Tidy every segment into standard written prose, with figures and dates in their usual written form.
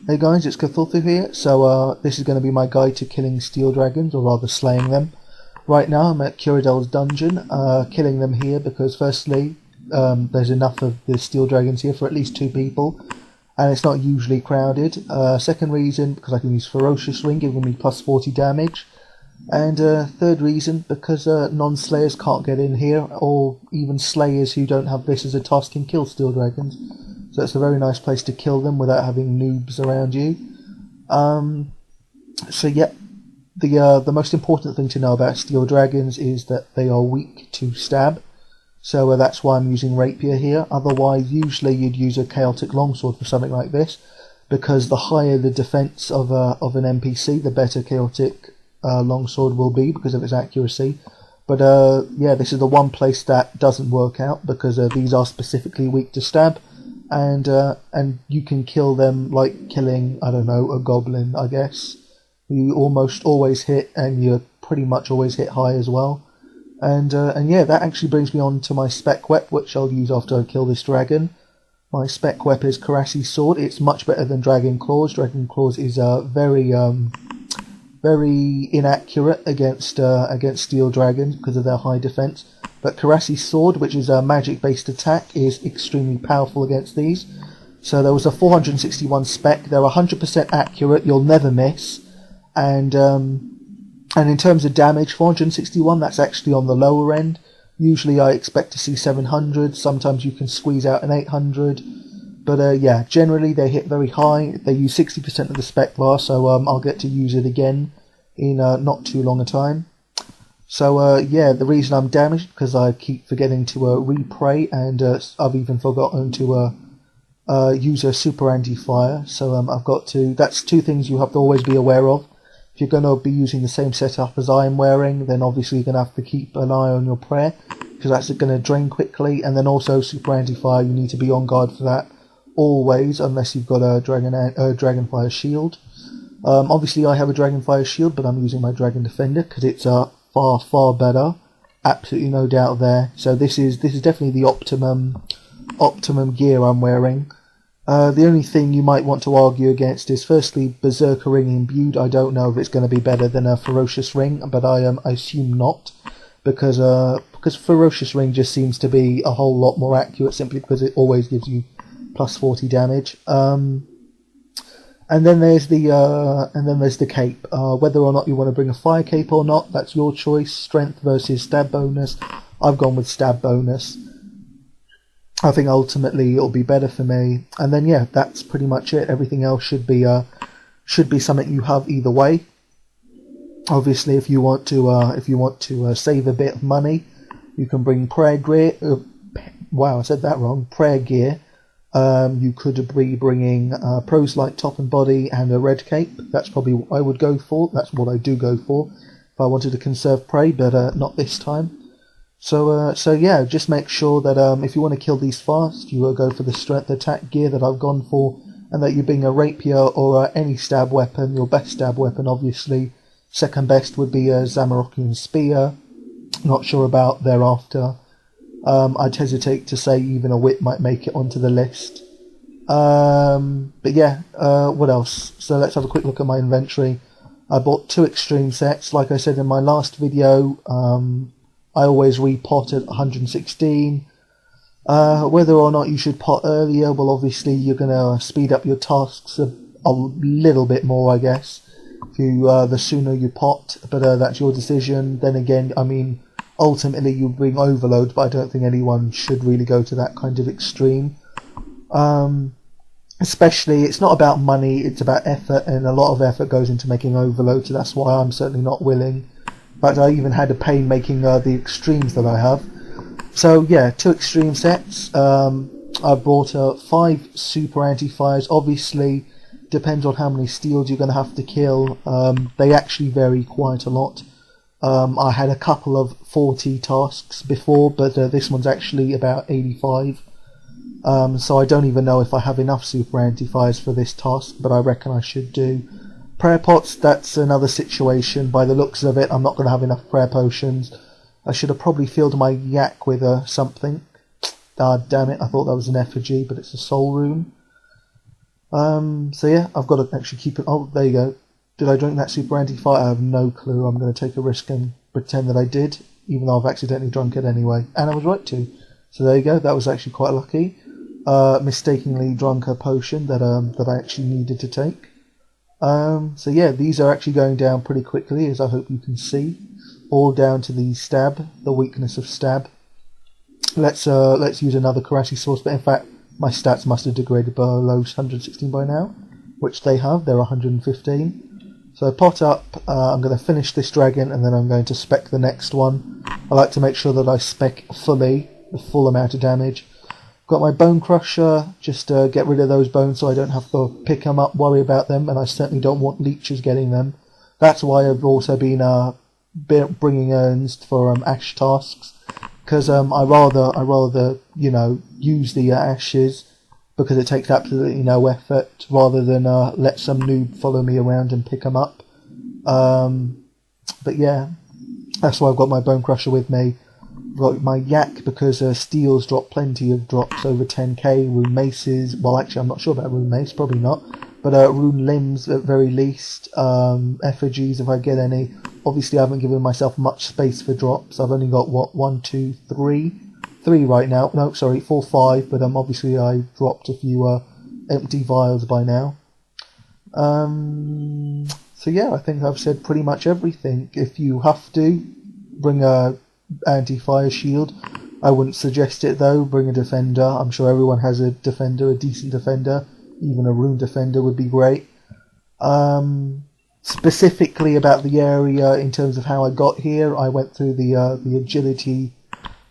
Hey guys, it's Cthulthu here. So this is going to be my guide to killing steel dragons, or rather slaying them. Right now I'm at Curadel's dungeon, killing them here because firstly there's enough of the steel dragons here for at least 2 people, and it's not usually crowded. Second reason, because I can use Ferocious Ring giving me plus 40 damage. And third reason, because non-slayers can't get in here, or even slayers who don't have this as a task can kill steel dragons. So it's a very nice place to kill them without having noobs around you. So yeah, the most important thing to know about steel dragons is that they are weak to stab. So that's why I'm using rapier here. Otherwise, usually you'd use a chaotic longsword for something like this, because the higher the defense of an NPC, the better chaotic longsword will be because of its accuracy. But yeah, this is the one place that doesn't work out, because these are specifically weak to stab. And you can kill them like killing, I don't know, a goblin, I guess. You almost always hit, and you pretty much always hit high as well. And yeah, that actually brings me on to my spec wep, which I'll use after I kill this dragon. My spec wep is Karasi's sword. It's much better than Dragon Claws. Dragon Claws is very inaccurate against steel dragons because of their high defense. But Karasi's sword, which is a magic-based attack, is extremely powerful against these. So there was a 461 spec. They're 100% accurate. You'll never miss. And in terms of damage, 461. That's actually on the lower end. Usually, I expect to see 700. Sometimes you can squeeze out an 800. But yeah, generally they hit very high. They use 60% of the spec bar, so I'll get to use it again in not too long a time. So yeah, the reason I'm damaged because I keep forgetting to repray, and I've even forgotten to use a Super Antifire. So I've got to. That's 2 things you have to always be aware of. If you're going to be using the same setup as I'm wearing, then obviously you're going to have to keep an eye on your prayer, because that's going to drain quickly. And then also Super Antifire, you need to be on guard for that always, unless you've got a Dragonfire shield. Obviously I have a Dragonfire shield, but I'm using my Dragon Defender because it's far better, absolutely no doubt there. So this is definitely the optimum gear I'm wearing. The only thing you might want to argue against is firstly Berserker Ring imbued. I don't know if it's going to be better than a Ferocious Ring, but I assume not, because Ferocious Ring just seems to be a whole lot more accurate simply because it always gives you plus 40 damage. And then there's the cape. Whether or not you want to bring a fire cape or not, that's your choice. Strength versus stab bonus. I've gone with stab bonus. I think ultimately it'll be better for me. And then yeah, that's pretty much it. Everything else should be something you have either way. Obviously, if you want to save a bit of money, you can bring prayer gear. Wow, I said that wrong. Prayer gear. You could be bringing Prose Light top and body and a red cape. That's probably what I would go for. That's what I do go for if I wanted to conserve prey, but not this time. So yeah, just make sure that if you want to kill these fast, you will go for the strength attack gear that I've gone for, and that you bring a rapier or any stab weapon. Your best stab weapon, obviously. Second best would be a Zamorakian spear. Not sure about thereafter. I'd hesitate to say even a whip might make it onto the list. But yeah, what else? So let's have a quick look at my inventory. I bought 2 extreme sets. Like I said in my last video, I always repot at 116. Whether or not you should pot earlier, well obviously you're going to speed up your tasks a little bit more, I guess, if the sooner you pot, but that's your decision. Then again, I mean, ultimately you bring overload, but I don't think anyone should really go to that kind of extreme. Especially, it's not about money, it's about effort, and a lot of effort goes into making overload, so that's why I'm certainly not willing. But I even had a pain making the extremes that I have. So yeah, 2 extreme sets. I brought 5 Super Antifires. Obviously, depends on how many steels you're going to have to kill. They actually vary quite a lot. I had a couple of 40 tasks before, but this one's actually about 85. So I don't even know if I have enough Super Antifires for this task, but I reckon I should do. Prayer pots, that's another situation. By the looks of it, I'm not going to have enough prayer potions. I should have probably filled my yak with something. Ah, damn it, I thought that was an effigy, but it's a soul rune. So yeah, I've got to actually keep it. Oh, there you go. Did I drink that Super Antifire? I have no clue. I'm going to take a risk and pretend that I did, even though I've accidentally drunk it anyway. And I was right to. So there you go. That was actually quite lucky. Mistakenly drunk a potion that I actually needed to take. So yeah, these are actually going down pretty quickly, as I hope you can see. All down to the stab, the weakness of stab. Let's use another karate source, but in fact, my stats must have degraded below 116 by now, which they have. They're 115. So pot up. I'm going to finish this dragon, and then I'm going to spec the next one. I like to make sure that I spec fully, the full amount of damage. Got my bone crusher, just to get rid of those bones so I don't have to pick them up, worry about them, and I certainly don't want leeches getting them. That's why I've also been bringing urns for ash tasks, because I rather use the ashes, because it takes absolutely no effort, rather than let some noob follow me around and pick them up. But yeah, that's why I've got my bone crusher with me. I've got my yak, because steels drop plenty of drops over 10k, rune maces, well actually I'm not sure about rune mace, probably not, but rune limbs at very least, effigies if I get any. Obviously I haven't given myself much space for drops. I've only got, what, 1, 2, 3 right now, no sorry, 4, 5, but obviously I dropped a few empty vials by now. So yeah, I think I've said pretty much everything. If you have to, bring a anti-fire shield. I wouldn't suggest it though. Bring a defender. I'm sure everyone has a defender, a decent defender. Even a rune defender would be great. Specifically about the area, in terms of how I got here, I went through the agility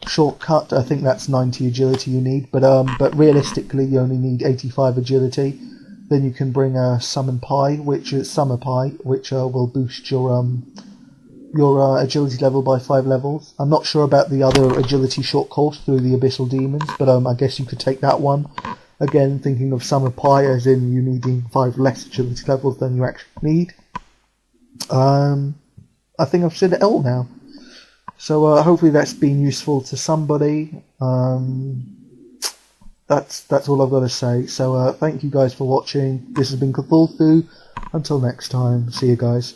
shortcut. I think that's 90 agility you need, but realistically you only need 85 agility. Then you can bring a summon pie, which will boost your agility level by 5 levels. I'm not sure about the other agility short course through the Abyssal Demons, but I guess you could take that one. Again, thinking of Summer Pie as in you needing 5 less agility levels than you actually need. I think I've said it all now. So hopefully that's been useful to somebody. That's all I've got to say. So thank you guys for watching. This has been Cthulthu. Until next time, see you guys.